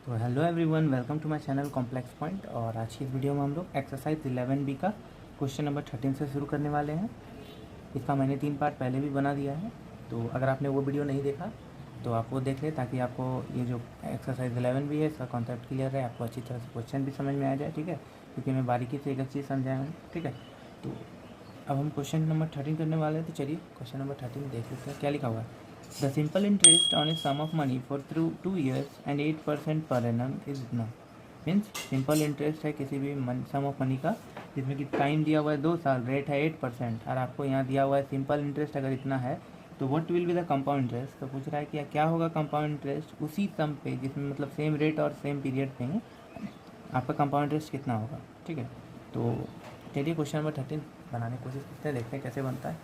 तो hello everyone, welcome to my channel complex point. और आज की इस वीडियो में हम लोग एक्सरसाइज 11B का क्वेश्चन नंबर 13 से शुरू करने वाले हैं। इसका मैंने 3 पार्ट पहले भी बना दिया है, तो अगर आपने वो वीडियो नहीं देखा तो आप वो देख लें, ताकि आपको ये जो एक्सरसाइज 11B है इसका कॉन्सेप्ट क्लियर है, आपको अच्छी तरह से क्वेश्चन भी समझ में आ जाए। ठीक है, क्योंकि मैं बारीकी से एक चीज़ समझाया। ठीक है, तो अब हम क्वेश्चन नंबर 13 करने वाले हैं। तो चलिए क्वेश्चन नंबर 13 देख लेते हैं क्या लिखा हुआ है। The simple interest on a sum of money for through 2 years and 8% per annum is इतना। मीन्स सिंपल इंटरेस्ट है किसी भी सम ऑफ मनी का, जिसमें कि टाइम दिया हुआ है 2 साल, रेट है 8%, और आपको यहाँ दिया हुआ है सिंपल इंटरेस्ट अगर इतना है तो what will be the compound interest. तो पूछ रहा है कि क्या होगा कंपाउंड इंटरेस्ट उसी सम पे, जिसमें मतलब सेम रेट और सेम पीरियड पे है, आपका कंपाउंड इंटरेस्ट कितना होगा। ठीक है, तो चलिए क्वेश्चन नंबर 13 बनाने की कोशिश करते हैं, देखते हैं कैसे बनता है।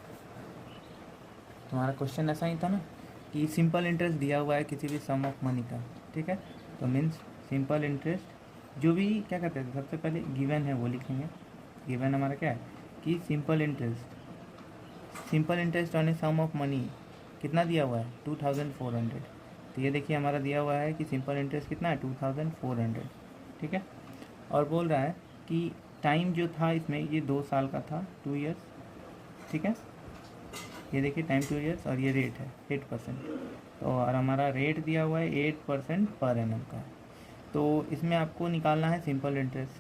तुम्हारा क्वेश्चन ऐसा ही था ना कि सिंपल इंटरेस्ट दिया हुआ है किसी भी सम ऑफ मनी का। ठीक है, तो मीन्स सिंपल इंटरेस्ट जो भी क्या करते हैं, सबसे पहले गिवन है वो लिखेंगे। गिवन हमारा क्या है कि simple interest on a sum of money कितना दिया हुआ है 2400। तो ये देखिए हमारा दिया हुआ है कि सिंपल इंटरेस्ट कितना है 2400। ठीक है, और बोल रहा है कि टाइम जो था इसमें ये 2 साल का था, 2 years। ठीक है, ये देखिए टाइम 2 years, और ये रेट है 8%। तो और हमारा रेट दिया हुआ है 8% पर एनम का। तो इसमें आपको निकालना है सिंपल इंटरेस्ट।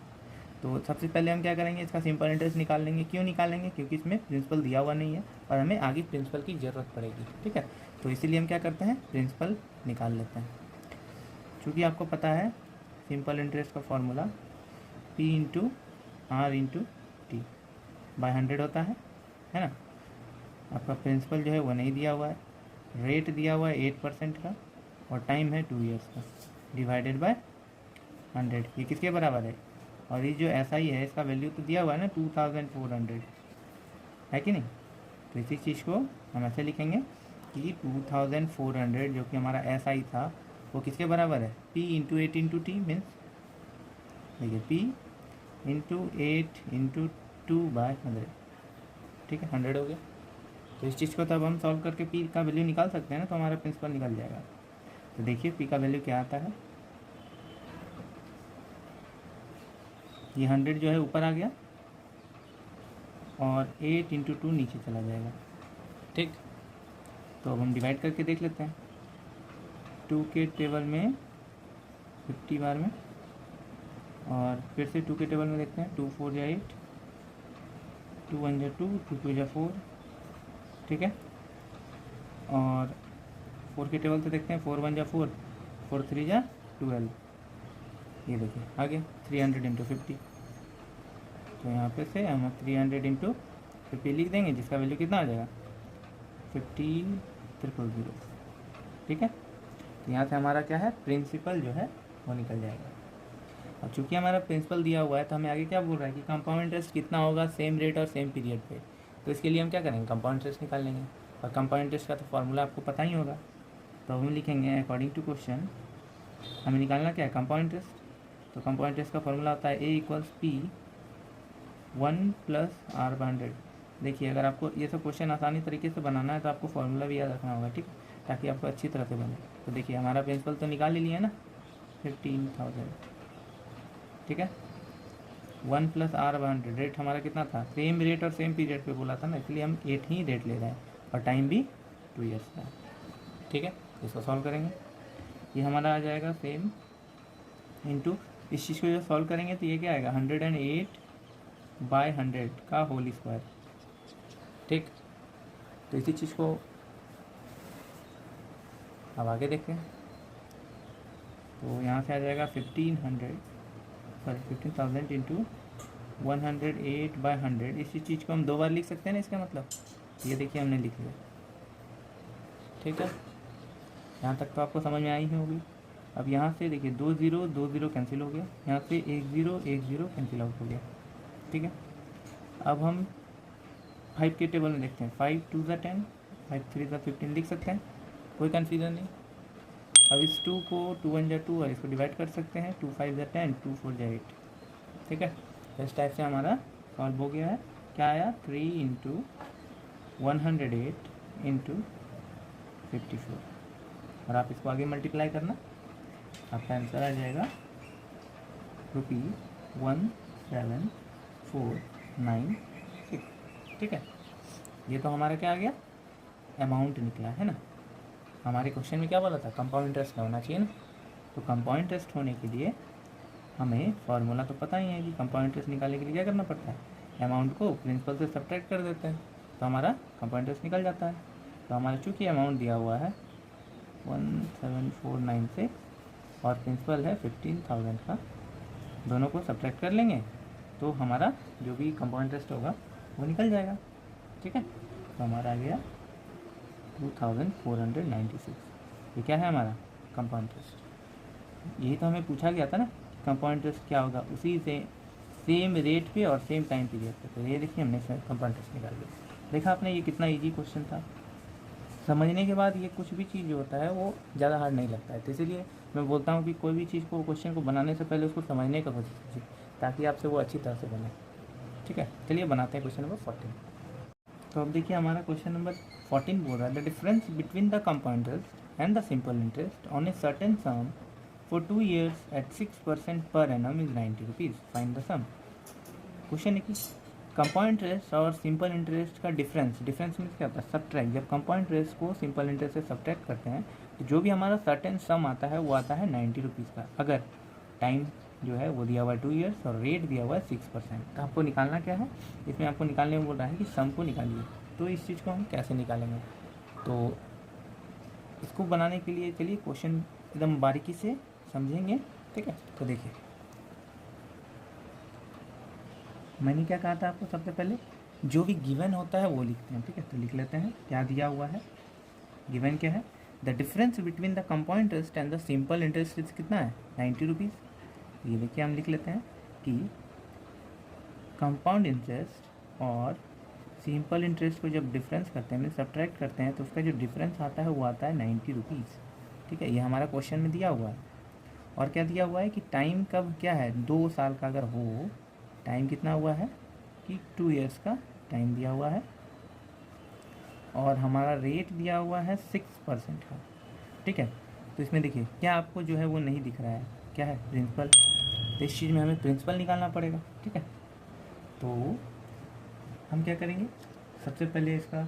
तो सबसे पहले हम क्या करेंगे, इसका सिंपल इंटरेस्ट निकाल लेंगे। क्यों निकालेंगे? क्योंकि इसमें प्रिंसिपल दिया हुआ नहीं है और हमें आगे प्रिंसिपल की ज़रूरत पड़ेगी। ठीक है, तो इसीलिए हम क्या करते हैं, प्रिंसिपल निकाल लेते हैं। चूँकि आपको पता है सिंपल इंटरेस्ट का formula P into R into T by 100 होता है ना। आपका प्रिंसिपल जो है वो नहीं दिया हुआ है, रेट दिया हुआ है 8% का, और टाइम है 2 years का, डिवाइडेड बाय 100। ये किसके बराबर है? और ये जो ऐसा ही है इसका वैल्यू तो दिया हुआ है ना 2400, है कि नहीं। तो इसी चीज़ को हम ऐसे लिखेंगे कि 2400 जो कि हमारा ऐसा ही था वो किसके बराबर है, P into 8 into T. Means देखिए P इंटू 8 इंटू 2/100। ठीक है, 100 हो गया। तो इस चीज़ को तब हम सॉल्व करके P का वैल्यू निकाल सकते हैं ना, तो हमारा प्रिंसिपल निकल जाएगा। तो देखिए P का वैल्यू क्या आता है, ये 100 जो है ऊपर आ गया और 8 इंटू 2 नीचे चला जाएगा। ठीक, तो अब हम डिवाइड करके देख लेते हैं। 2 के टेबल में 50 बार में, और फिर से 2 के टेबल में देखते हैं। 2 4 या 8, 2 1 या 2, 2 2 या 4। ठीक है, और 4 के टेबल से देखते हैं। 4 1 या 4, 4 3 या 12। ये देखिए आ गया 300 इंटू 50। तो यहाँ पे से हम 300 इंटू 50 लिख देंगे, जिसका वैल्यू कितना आ जाएगा 50,000। ठीक है, तो यहाँ से हमारा क्या है, प्रिंसिपल जो है वो निकल जाएगा। अब चूँकि हमारा प्रिंसिपल दिया हुआ है तो हमें आगे क्या बोल रहा है कि कंपाउंड इंटरेस्ट कितना होगा सेम रेट और सेम पीरियड पे। तो इसके लिए हम क्या करेंगे, कंपाउंड इंटरेस्ट निकाल लेंगे। और कंपाउंड इंटरेस्ट का तो फॉर्मूला आपको पता ही होगा, तो हम लिखेंगे अकॉर्डिंग टू क्वेश्चन हमें निकालना क्या है, कंपाउंड इंटरेस्ट। तो कंपाउंड इंटरेस्ट का फॉर्मूला होता है A = P 1 + R/100। देखिए अगर आपको ये सब क्वेश्चन आसानी तरीके से बनाना है तो आपको फॉर्मूला भी याद रखना होगा, ठीक, ताकि आपको अच्छी तरह से बने। तो देखिए हमारा प्रिंसिपल तो निकाल ही लिया ना 15,000। ठीक है, 1 + R/100। रेट हमारा कितना था, सेम रेट और सेम पीरियड पे बोला था ना, इसलिए हम 8 ही रेट ले रहे हैं, और टाइम भी 2 years का है। ठीक है, इसको सॉल्व करेंगे, ये हमारा आ जाएगा सेम इंटू इस चीज़ को जो सॉल्व करेंगे तो ये क्या आएगा 108/100 का होल स्क्वायर। ठीक, तो इसी चीज़ को अब आगे देखें। तो यहाँ से आ जाएगा 15,000 इंटू 108/100। इसी चीज़ को हम 2 बार लिख सकते हैं ना, इसका मतलब ये देखिए हमने लिख लिया। ठीक है, यहाँ तक तो आपको समझ में आई ही होगी। अब यहाँ से देखिए 2 0 2 0 कैंसिल हो गया, यहाँ से 1 0 1 0 कैंसिल आउट हो गया। ठीक है, अब हम 5 के टेबल में देखते हैं। 5 2 = 10, 5 3 = 15 लिख सकते हैं, कोई कन्फ्यूज़न नहीं। अब इस 2 को 2 1 = 2 और इसको डिवाइड कर सकते हैं। 2 5 = 10, 2 4 = 8। ठीक है, इस टाइप से हमारा सॉल्व हो गया है। क्या आया 3 इंटू 108 इंटू 54, और आप इसको आगे मल्टीप्लाई करना आपका आंसर आ जाएगा ₹17496। ठीक है, ये तो हमारा क्या आ गया, अमाउंट निकला है ना। हमारे क्वेश्चन में क्या बोला था, कंपाउंड इंटरेस्ट होना चाहिए ना। तो कंपाउंड इंटरेस्ट होने के लिए हमें फार्मूला तो पता ही है कि कंपाउंड इंटरेस्ट निकालने के लिए क्या करना पड़ता है, अमाउंट को प्रिंसिपल से सब्ट्रैक्ट कर देते हैं तो हमारा कंपाउंड इंटरेस्ट निकल जाता है। तो हमारा चूँकि अमाउंट दिया हुआ है 17496 और प्रिंसिपल है 15,000 का, दोनों को सब्ट्रैक्ट कर लेंगे तो हमारा जो भी कंपाउंड इंटरेस्ट होगा वो निकल जाएगा। ठीक है, तो हमारा आ गया 2496। ये क्या है हमारा कंपाउंड इंटरेस्ट। यही तो हमें पूछा गया था ना कंपाउंड इंटरेस्ट क्या होगा, उसी से सेम रेट पे और सेम टाइम पीरियड पे। तो ये देखिए हमने कंपाउंड इंटरेस्ट निकाल लिया। देखा आपने ये कितना इजी क्वेश्चन था। समझने के बाद ये कुछ भी चीज़ जो होता है वो ज़्यादा हार्ड नहीं लगता है। तो इसीलिए मैं बोलता हूँ कि कोई भी चीज़ को, क्वेश्चन को बनाने से पहले उसको समझने का कोशिश कीजिए ताकि आपसे वो अच्छी तरह से बने। ठीक है, चलिए बनाते हैं क्वेश्चन नंबर 14। तो अब देखिए हमारा क्वेश्चन नंबर 14 बोल रहा है the difference between the compound interest and the simple interest on a certain sum for 2 years at 6% per annum is 90 rupees, find the sum. Question है कि कंपाउंड इंटरेस्ट और सिंपल इंटरेस्ट का difference means क्या होता है, subtract. जब compound interest को simple interest से सब्ट्रैक्ट करते हैं तो जो भी हमारा सर्टेन सम आता है वो आता है 90 रुपीज़ का, अगर टाइम जो है वो दिया हुआ है 2 years और रेट दिया हुआ है 6%। तो आपको निकालना क्या है, इसमें आपको निकालने में बोल रहा है कि सम को निकालिए। तो इस चीज़ को हम कैसे निकालेंगे, तो इसको बनाने के लिए चलिए क्वेश्चन एकदम बारीकी से समझेंगे। ठीक है, तो देखिए मैंने क्या कहा था आपको, सबसे पहले जो भी गिवन होता है वो लिखते हैं। ठीक है, तो लिख लेते हैं क्या दिया हुआ है। गिवन क्या है, the difference between the compound interest and the simple interest कितना है, 90 रुपीज़। ये देखिए हम लिख लेते हैं कि कंपाउंड इंटरेस्ट और सिंपल इंटरेस्ट को जब डिफरेंस करते हैं, सब्ट्रैक्ट करते हैं, तो उसका जो डिफरेंस आता है वो आता है 90 रुपीज़। ठीक है, ये हमारा क्वेश्चन में दिया हुआ है। और क्या दिया हुआ है कि टाइम कब क्या है, 2 साल का अगर हो, टाइम कितना हुआ है कि 2 years का टाइम दिया हुआ है और हमारा रेट दिया हुआ है 6% का। ठीक है, तो इसमें देखिए क्या आपको जो है वो नहीं दिख रहा है, क्या है प्रिंसिपल। तो इस चीज़ में हमें प्रिंसिपल निकालना पड़ेगा। ठीक है, तो हम क्या करेंगे, सबसे पहले इसका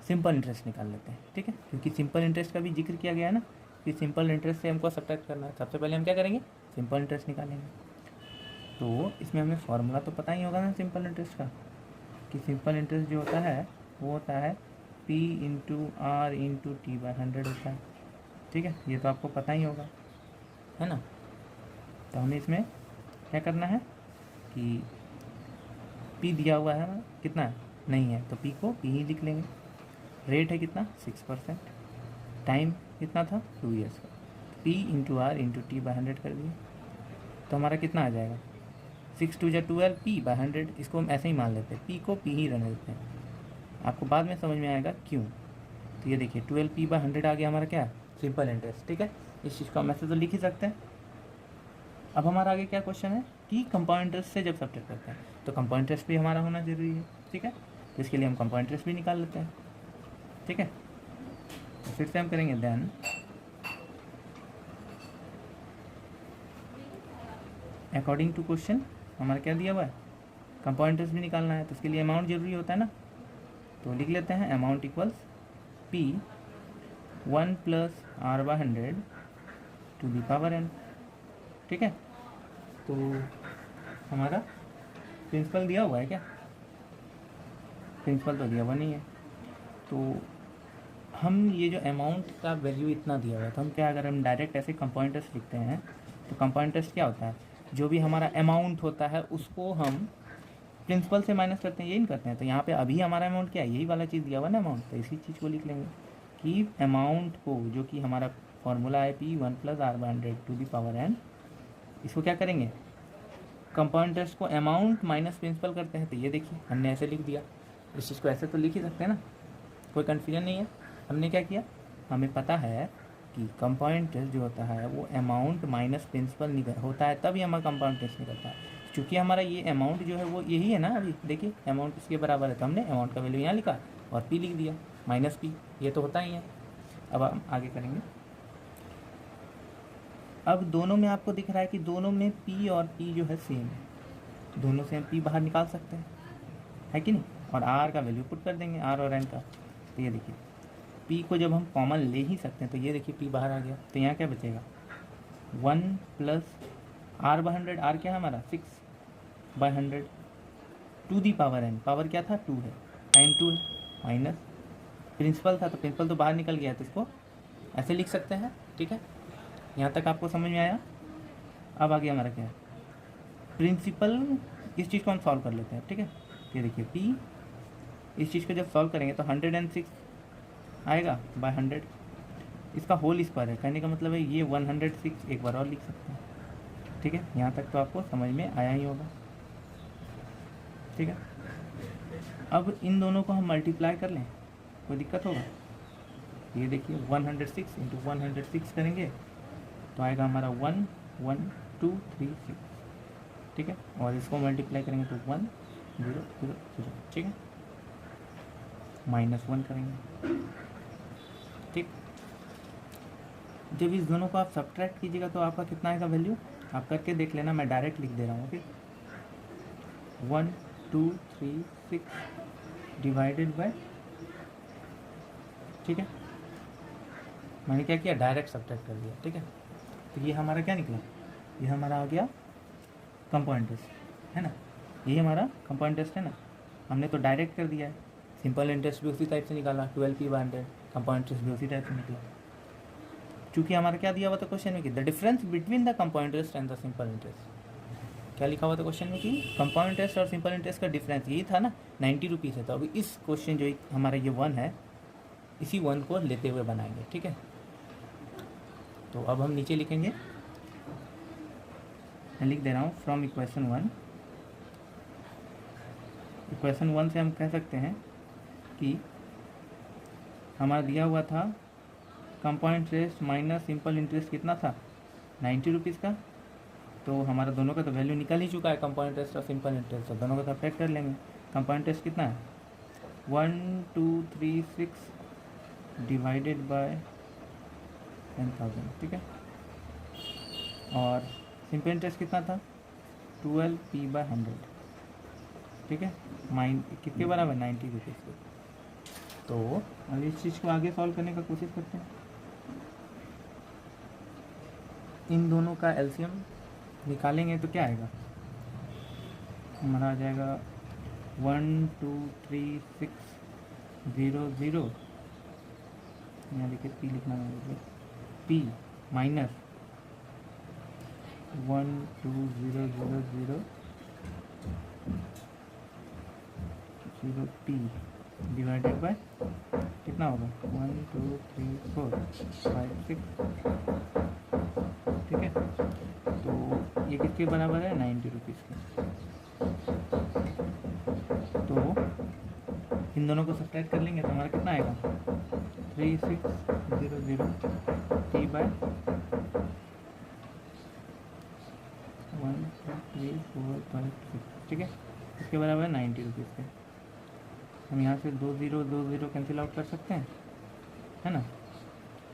सिंपल इंटरेस्ट निकाल लेते हैं। ठीक है, क्योंकि सिंपल इंटरेस्ट का भी जिक्र किया गया है ना कि सिंपल इंटरेस्ट से हमको सब्ट्रैक्ट करना है। सबसे पहले हम क्या करेंगे, सिंपल इंटरेस्ट निकालेंगे। तो इसमें हमें फार्मूला तो पता ही होगा ना सिंपल इंटरेस्ट का, कि सिंपल इंटरेस्ट जो होता है वो होता है P into R into T/100 होता है। ठीक है, ये तो आपको पता ही होगा, है ना। तो हमें इसमें क्या करना है कि P दिया हुआ है कितना है, नहीं है, तो P को P ही लिख लेंगे। रेट है कितना 6%, टाइम कितना था 2 years का, P into R into T/100 कर दिए तो हमारा कितना आ जाएगा 6 2 12 P/100। इसको हम ऐसे ही मान लेते हैं, P को P ही रहने देते हैं, आपको बाद में समझ में आएगा क्यों। तो ये देखिए 12 P/100 आ गया हमारा क्या, सिंपल इंटरेस्ट। ठीक है, इस चीज़ को हम ऐसे तो लिख ही सकते हैं। अब हमारा आगे क्या क्वेश्चन है कि कंपाउंड इंटरेस्ट से जब सब्ट्रैक्ट करते हैं तो कंपाउंड इंटरेस्ट भी हमारा होना जरूरी है। ठीक है, तो इसके लिए हम कंपाउंड इंटरेस्ट भी निकाल लेते हैं। ठीक है, तो फिर से हम करेंगे देन अकॉर्डिंग टू क्वेश्चन हमारा क्या दिया हुआ है, कंपाउंड इंटरेस्ट भी निकालना है, तो इसके लिए अमाउंट जरूरी होता है ना। तो लिख लेते हैं amount equals P 1 + R/100 to the power n। ठीक है, तो हमारा प्रिंसिपल दिया हुआ है क्या, प्रिंसिपल तो दिया हुआ नहीं है। तो हम ये जो अमाउंट का वैल्यू इतना दिया हुआ है, तो हम क्या, अगर हम डायरेक्ट ऐसे कंपाउंड इंटरेस्ट लिखते हैं तो कंपाउंड इंटरेस्ट क्या होता है, जो भी हमारा अमाउंट होता है उसको हम प्रिंसिपल से माइनस करते हैं, यही नहीं करते हैं। तो यहाँ पे अभी हमारा अमाउंट क्या है, यही वाला चीज़ दिया हुआ ना अमाउंट, तो इसी चीज़ को लिख लेंगे कि अमाउंट को, जो कि हमारा फॉर्मूला है P 1 + R/100 to the power n, इसको क्या करेंगे, कंपाउंड इंटरेस्ट को अमाउंट माइनस प्रिंसिपल करते हैं। तो ये देखिए हमने ऐसे लिख दिया, इस चीज़ को ऐसे तो लिख ही सकते हैं ना, कोई कन्फ्यूजन नहीं है। हमने क्या किया, हमें पता है कि कंपाउंड इंटरेस्ट जो होता है वो अमाउंट माइनस प्रिंसिपल होता है, तभी हमारा कंपाउंड इंटरेस्ट निकलता है। चूँकि हमारा ये अमाउंट जो है वो यही है ना, अभी देखिए अमाउंट इसके बराबर है, तो हमने अमाउंट का वैल्यू यहाँ लिखा और P लिख दिया -P, ये तो होता ही है। अब हम आगे करेंगे, अब दोनों में आपको दिख रहा है कि दोनों में P और P जो है सेम है, दोनों से हम P बाहर निकाल सकते हैं, है कि नहीं, और R का वैल्यू पुट कर देंगे, R और N का। तो ये देखिए P को जब हम कॉमन ले ही सकते हैं तो ये देखिए P बाहर आ गया, तो यहाँ क्या बचेगा 1 प्लस R/100, R क्या है हमारा 6/100 to the power n, power क्या था 2 है, टाइम 2 है, माइनस प्रिंसिपल था तो प्रिंसिपल तो बाहर निकल गया, तो इसको ऐसे लिख सकते हैं। ठीक है, यहाँ तक आपको समझ में आया। अब आगे हमारा क्या है प्रिंसिपल, इस चीज़ को हम सॉल्व कर लेते हैं। ठीक है, ये देखिए P, इस चीज़ को जब सॉल्व करेंगे तो 106 आएगा बाय 100, इसका होल स्क्वायर है, कहने का मतलब है ये 106 एक बार और लिख सकते हैं। ठीक है, यहाँ तक तो आपको समझ में आया ही होगा। ठीक है, अब इन दोनों को हम मल्टीप्लाई कर लें, कोई दिक्कत होगा? ये देखिए 106 इंटू 106 करेंगे तो आएगा हमारा 11236। ठीक है, और इसको मल्टीप्लाई करेंगे तो 1000। ठीक है, -1 करेंगे। ठीक, जब इस दोनों को आप सब्ट्रैक्ट कीजिएगा तो आपका कितना आएगा वैल्यू, आप करके देख लेना, मैं डायरेक्ट लिख दे रहा हूँ। ओके, 1236 डिवाइडेड बाय, ठीक है, मैंने क्या किया डायरेक्ट सब्ट्रैक्ट कर दिया। ठीक है, तो ये हमारा क्या निकला, ये हमारा आ गया कंपाउंड इंटरेस्ट, है ना, ये हमारा कंपाउंड इंटरेस्ट है ना, हमने तो डायरेक्ट कर दिया है। सिंपल इंटरेस्ट भी उसी टाइप से निकाला 12P/100, कंपाउंड इंटरेस्ट भी उसी टाइप से निकला। चूँकि हमारा क्या दिया हुआ था क्वेश्चन में कि the difference between the compound interest and the simple interest, क्या लिखा हुआ था क्वेश्चन में कि कंपाउंड इंटरेस्ट और सिंपल इंटरेस्ट का डिफरेंस यही था ना, 90 रुपीज़ है। तो अभी इस क्वेश्चन जो हमारा ये 1 है, इसी 1 को लेते हुए बनाएंगे। ठीक है, तो अब हम नीचे लिखेंगे, मैं लिख दे रहा हूँ फ्रॉम इक्वेशन 1। इक्वेशन 1 से हम कह सकते हैं कि हमारा दिया हुआ था compound interest minus simple interest कितना था 90 रुपीज़ का, तो हमारा दोनों का तो वैल्यू निकल ही चुका है, कंपाउंड इंटरेस्ट और सिंपल इंटरेस्ट, तो दोनों का सब्ट्रैक्ट कर लेंगे। कंपाउंड इंटरेस्ट कितना है 1236 डिवाइडेड बाय 10,000। ठीक है, और सिंपल इंटरेस्ट कितना था 12P/100। ठीक है, कितने बराबर 90 रुपीज़ के। तो अब इस चीज़ को आगे सॉल्व करने का कोशिश करते हैं। इन दोनों का एलसीएम निकालेंगे तो क्या आएगा, हमारा आ जाएगा 123600, यहाँ देखिए P लिखना है, P minus 12000 P divided by कितना होगा 1 2 3 4 5 6। ठीक है, तो ये किसके बराबर है 90 रुपीज़ के। तो इन दोनों को सब्ट्रैक्ट कर लेंगे तो हमारा कितना आएगा 3600 P/1 2 3 4 5 6। ठीक है, इसके बराबर है 90 रुपीज़ के। हम यहाँ से 2 0 कैंसिल आउट कर सकते हैं, है ना,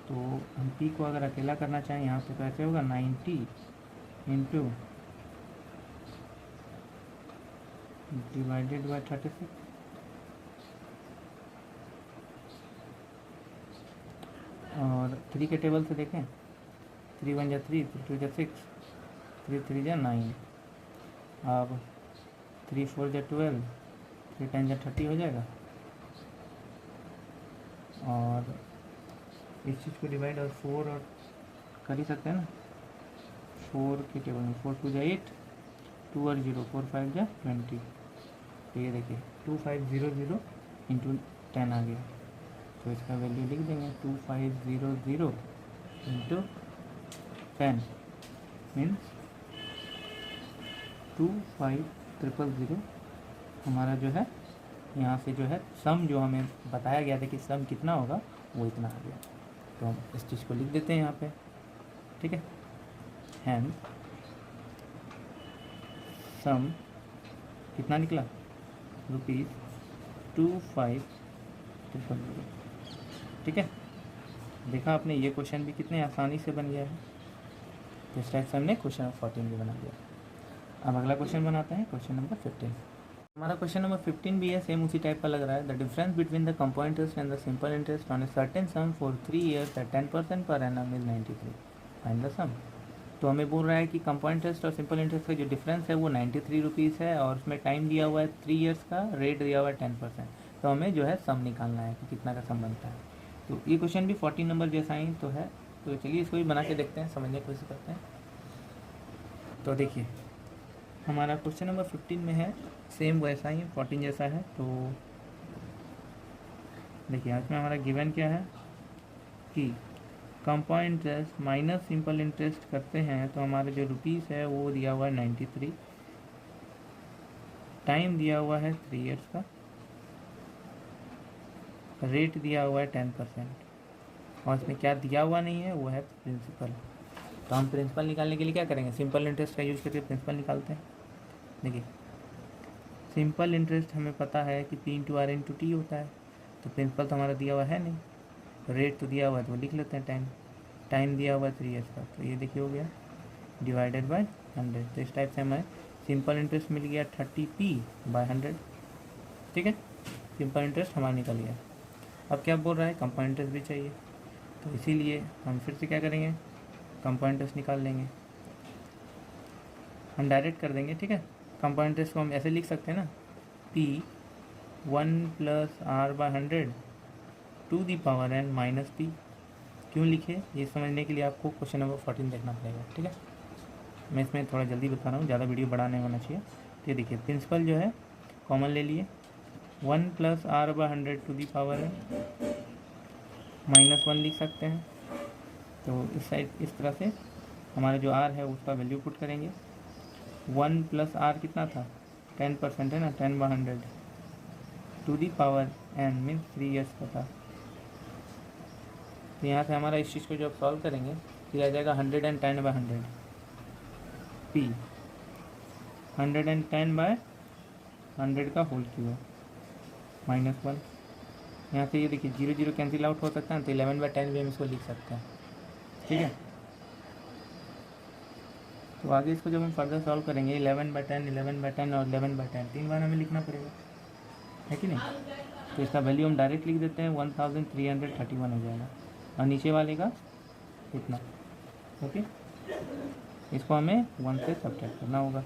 तो हम P को अगर अकेला करना चाहें यहाँ पे तो ऐसे होगा 90 इंटू डिवाइडेड बाय 36। और 3 के टेबल से देखें, 3 1 जा 3, 3 2 जा 6, 3 3 जा 9, अब 3 4 जा 12, 3 10 जा 30 हो जाएगा। और इस चीज़ को डिवाइड और 4 और कर ही सकते हैं ना, 4 के टेबल में 4 2 जा 8, 2 और 0 4 5 जा 20। तो ये देखिए 2500 इंटू 10 आ गया, तो इसका वैल्यू लिख देंगे 2500 इंटू 10 मीन्स 25000। हमारा जो है यहाँ से जो है सम जो हमें बताया गया था कि सम कितना होगा वो इतना आ गया, तो हम इस चीज़ को लिख देते हैं यहाँ पे। ठीक है, हैंड सम कितना निकला ₹2500। ठीक है, देखा आपने, ये क्वेश्चन भी कितने आसानी से बन गया है। तो इस टाइप से हमने क्वेश्चन नंबर 14 भी बना दिया। अब अगला क्वेश्चन बनाते हैं, क्वेश्चन नंबर 15। हमारा क्वेश्चन नंबर 15 भी है, सेम उसी टाइप का लग रहा है। The difference between the compound interest and the simple interest on a certain sum for 3 years at 10% per annum is 93। Find the sum. तो हमें बोल रहा है कि कंपाउंड इंटरेस्ट और सिंपल इंटरेस्ट का जो डिफरेंस है वो 93 रुपीज़ है, और उसमें टाइम दिया हुआ है 3 years का, रेट दिया हुआ है 10%। तो हमें जो है सम निकालना है कि कितना का सम बनता है। तो ये क्वेश्चन भी 14 नंबर जैसा ही तो है। तो चलिए इसको भी बना के देखते हैं, समझने की कोशिश करते हैं। तो देखिए हमारा क्वेश्चन नंबर 15 में है, सेम वैसा ही 14 जैसा है। तो देखिए आज में हमारा गिवन क्या है कि compound interest minus simple interest करते हैं तो हमारा जो रुपीज़ है वो दिया हुआ है 93, टाइम दिया हुआ है 3 years का, रेट दिया हुआ है 10%, और इसमें क्या दिया हुआ नहीं है वो है प्रिंसिपल। तो हम प्रिंसिपल निकालने के लिए क्या करेंगे, सिंपल इंटरेस्ट का यूज़ करके प्रिंसिपल निकालते हैं। देखिए सिंपल इंटरेस्ट हमें पता है कि P into R into T होता है, तो प्रिंसिपल तो हमारा दिया हुआ है नहीं, रेट तो दिया हुआ है तो वो लिख लेते हैं, टाइम दिया हुआ है 3 years का, तो ये देखिए हो गया डिवाइडेड बाय 100। तो इस टाइप से हमें सिंपल इंटरेस्ट मिल गया 30p/100। ठीक है, सिंपल इंटरेस्ट हमारा निकल गया। अब क्या बोल रहा है, कंपाउंड इंटरेस्ट भी चाहिए, तो इसीलिए हम फिर से क्या करेंगे, कंपाउंड इंटरेस्ट निकाल लेंगे, हम डायरेक्ट कर देंगे। ठीक है, कंपाउंड इंटरेस्ट को हम ऐसे लिख सकते हैं ना, P 1 + r/100 to the power n minus P. क्यों लिखे ये समझने के लिए आपको क्वेश्चन नंबर 14 देखना पड़ेगा। ठीक है, मैं इसमें थोड़ा जल्दी बता रहा हूँ, ज़्यादा वीडियो बड़ा नहीं होना चाहिए। तो ये देखिए प्रिंसिपल जो है कॉमन ले लिए, 1 + r/100 to the power n -1 लिख सकते हैं। तो इस साइड इस तरह से हमारा जो r है उसका वैल्यू पुट करेंगे। 1 + r कितना था, 10% है ना, 10/100 to the power n means 3 years का था। तो यहाँ से हमारा इस चीज़ को जब सॉल्व करेंगे तो आ जाएगा 110/100 p, 110/100 का होल क्यूब -1। यहाँ से ये देखिए 0 0 कैंसिल आउट हो सकता है, तो 11/10 भी हम इसको लिख सकते हैं। ठीक है, तो आगे इसको जब हम फर्दर सॉल्व करेंगे 11/10, 11/10 और 11/10 3 बार हमें लिखना पड़ेगा, है कि नहीं। तो इसका वैल्यू हम डायरेक्ट लिख देते हैं, 1331 हो जाएगा, और नीचे वाले का इतना। ओके, इसको हमें 1 से सब्ट्रैक्ट करना होगा,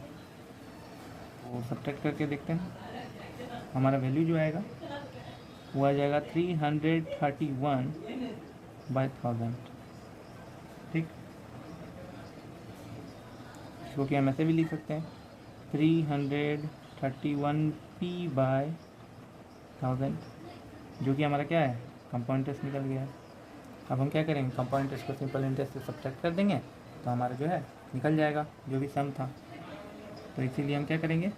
वो सब्ट्रैक्ट करके देखते हैं। हमारा वैल्यू जो आएगा वो आ जाएगा 331/1000। ठीक, इसको कि हम ऐसे भी लिख सकते हैं 331p/1000, जो कि हमारा क्या है, कंपाउंड इंटरेस्ट निकल गया है। अब हम क्या करेंगे, कंपाउंड इंटरेस्ट को सिंपल इंटरेस्ट से सब्ट्रैक्ट कर देंगे तो हमारा जो है निकल जाएगा जो भी सम था। तो इसीलिए हम क्या करेंगे,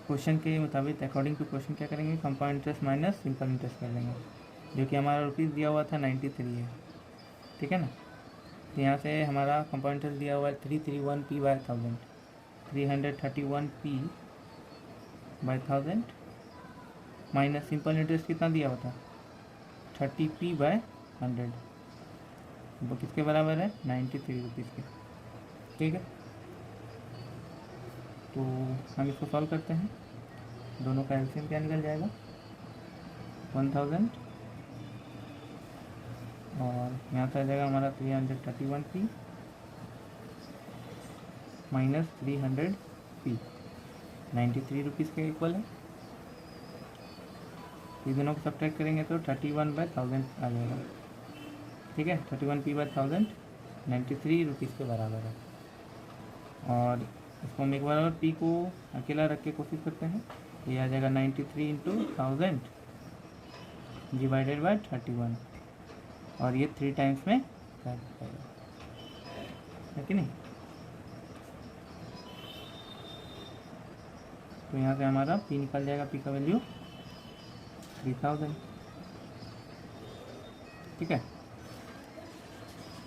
क्वेश्चन के मुताबिक अकॉर्डिंग टू क्वेश्चन क्या करेंगे, compound interest minus simple interest कर देंगे, जो कि हमारा रुपीज़ दिया हुआ था 93 है। ठीक है ना, तो यहाँ से हमारा कंपाउंड इंटरेस्ट दिया हुआ है 331p/1000, 331p/1000 minus simple interest कितना दिया हुआ था 30p/100, वो किसके बराबर है, 93 रुपीज़ के। ठीक है, तो हम इसको सॉल्व करते हैं, दोनों का एलसीएम क्या निकल जाएगा 1000, और यहाँ से आ जाएगा हमारा 331p माइनस 300p, 93 रुपीज़ के इक्वल है। ये दोनों को सब्ट्रैक्ट करेंगे तो 31/1000 आ जाएगा। ठीक है, 31p/1000 93 रुपीज़ के बराबर है। और इसको हम एक बार और p को अकेला रख के कोशिश करते हैं, ये आ जाएगा 93 × 1000 डिवाइडेड बाय 31, और ये 3 टाइम्स में कर पाएगा, है कि नहीं। तो यहाँ से हमारा p निकल जाएगा, p का वैल्यू 3000। ठीक है,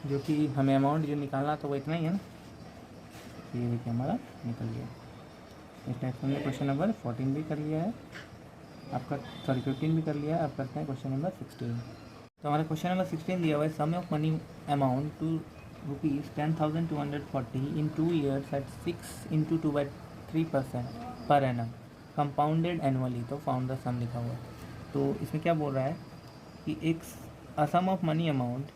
जो कि हमें अमाउंट जो निकालना था वो इतना ही है ना। तो ये देखिए हमारा निकल गया। इस टाइप से हमने क्वेश्चन नंबर 14 भी कर लिया है आपका, सॉरी 15 भी कर लिया है। अब करते हैं क्वेश्चन नंबर 16। तो हमारा क्वेश्चन नंबर 16 दिया हुआ है, sum of money amount to ₹10,240 in 2 years at 6 into 2/3% per annum compounded annually, तो फाउंड द सम लिखा हुआ है। तो इसमें क्या बोल रहा है कि एक सम ऑफ मनी अमाउंट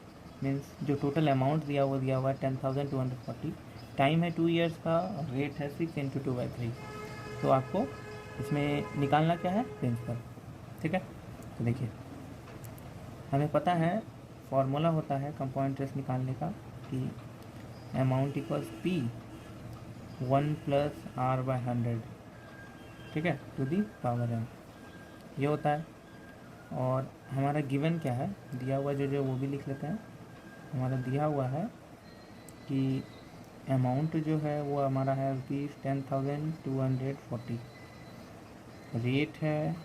मीन्स जो टोटल अमाउंट दिया हुआ है 10,240, टाइम है 2 ईयर्स का, रेट है 6 into 2/3। तो आपको इसमें निकालना क्या है, प्रिंसिपल। ठीक है, तो देखिए हमें पता है फॉर्मूला होता है कंपाउंड इंटरेस्ट निकालने का कि अमाउंट इक्वल्स P 1 + R/100, ठीक है, टू दी पावर m, ये होता है। और हमारा गिवन क्या है, दिया हुआ जो वो भी लिख लेते हैं। हमारा दिया हुआ है कि अमाउंट जो है वो हमारा है ₹10,240, रेट है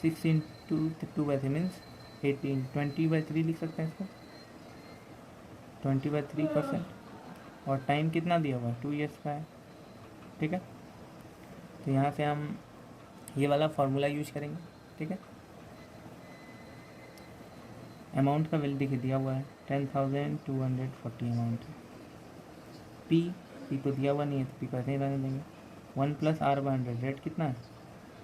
6 into 2/3 मीन्स 20/3 लिख सकते हैं इसको, 20/3%। और टाइम कितना दिया हुआ है, 2 ईयर्स का है। ठीक है, तो यहाँ से हम ये वाला फार्मूला यूज करेंगे। ठीक है, अमाउंट का वैल्यू देखिए दिया हुआ है 10,240 अमाउंट। पी तो दिया हुआ नहीं है, तो पी को ऐसे ही रहने देंगे। 1 + R/100, रेट कितना है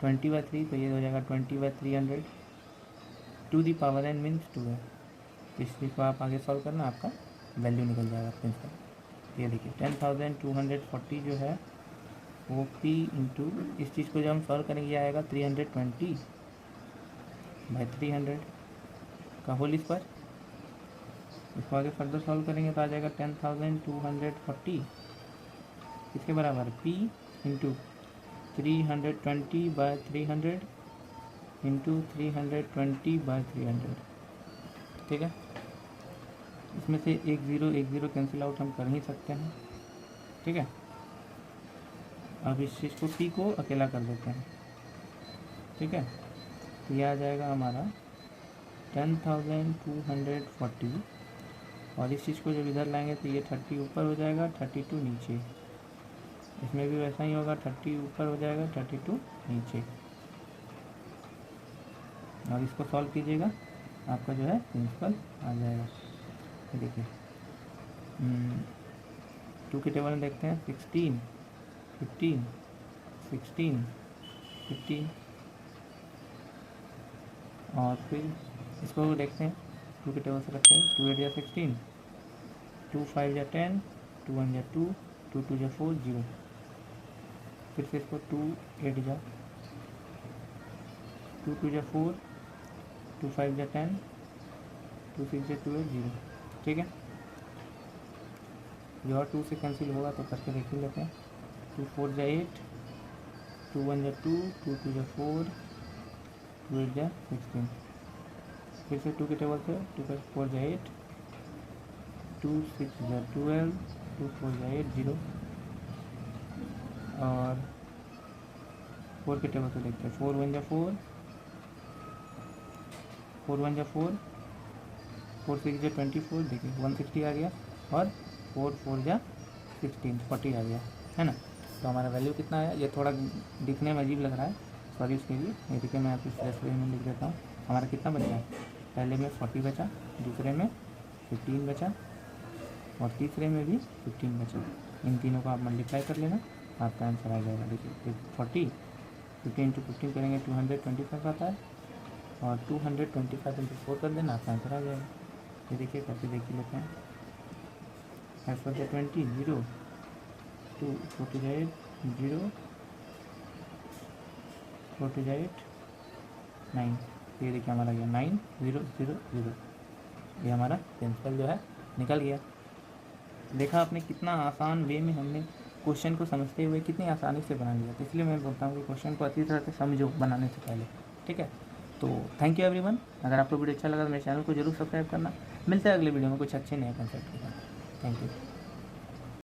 20/3, तो ये हो जाएगा 20/300 to the power n means 2 है। तो इस चीज़ को आप आगे सॉल्व करना, आपका वैल्यू निकल जाएगा प्रिंसिपल। ये देखिए 10,240 जो है वो P इंटू इस चीज़ को जब हम सॉल्व करेंगे आएगा 320/300 का होल स्क्वायर। इसको आगे फर्दर सॉल्व करेंगे तो आ जाएगा 10,240 किसके बराबर, P इंटू 320/300 इंटू 320/300। ठीक है, इसमें से एक ज़ीरो कैंसिल आउट हम कर ही सकते हैं। ठीक है, अब इस चीज़ को P को अकेला कर देते हैं। ठीक है, तो यह आ जाएगा हमारा 10,240, और इस चीज़ को जब इधर लाएंगे तो ये 30 ऊपर हो जाएगा, 32 नीचे। इसमें भी वैसा ही होगा, 30 ऊपर हो जाएगा, 32 नीचे। और इसको सॉल्व कीजिएगा, आपका जो है प्रिंसिपल आ जाएगा। ये देखिए 2 के टेबल में देखते हैं 16, 15, 16, 15, और फिर इसको देखते हैं 2 के टेबल से रखते हैं। 2 8 = 16, 2 5 = 10, 2 1 = 2, 2 2 = 4, 0। फिर से इसको 2 8 = 2 2 = 4, 2 5 = 10, 2 6 = 12, 0। ठीक है, ये और 2 से कैंसिल होगा तो करके देख ही लेते हैं। 2 4 = 8, 2 1 = 2, 2 2 = 4, 2 8 = 16। फिर से 2 के टेबल से 2 4 = 8, 2 6 = 12, 2 4 = 8, 0। और 4 के टेबल से देखते हैं 4 1 = 4, 4 1 = 4, 4 6 = 24, देखिए 160 आ गया, और 4 4 = 16, 40 आ गया, है ना। तो हमारा वैल्यू कितना है, ये थोड़ा दिखने में अजीब लग रहा है, सॉरी उसके लिए। ये देखिए मैं आपको स्ट्रेस में लिख देता हूँ। हमारा कितना बचा है, पहले में 40 बचा, दूसरे में 15 बचा, और तीसरे में भी 15 बचा। इन तीनों को आप मल्टीप्लाई कर लेना, आपका आंसर आ जाएगा। देखिए 40 15 × 15 करेंगे 225 आता है, और 225 × 4 कर देना, आपका आंसर आ जाएगा। ये देखिए करके देख लेते हैं। 5 4 = 20, 0, 2 4 2 = 8, 0, 4 2 = 8, 9। ये देखिए हमारा गया 9 0 0 0। ये हमारा प्रिंसिपल जो है निकल गया। देखा आपने कितना आसान वे में हमने क्वेश्चन को समझते हुए कितनी आसानी से बना लिया। तो इसलिए मैं बोलता हूँ कि क्वेश्चन को अच्छी तरह से समझो बनाने से पहले। ठीक है, तो थैंक यू एवरीवन। अगर आपको वीडियो अच्छा लगा तो मेरे चैनल को जरूर सब्सक्राइब करना। मिलते हैं अगले वीडियो में कुछ अच्छे नए कॉन्सेप्ट के साथ। Thank you.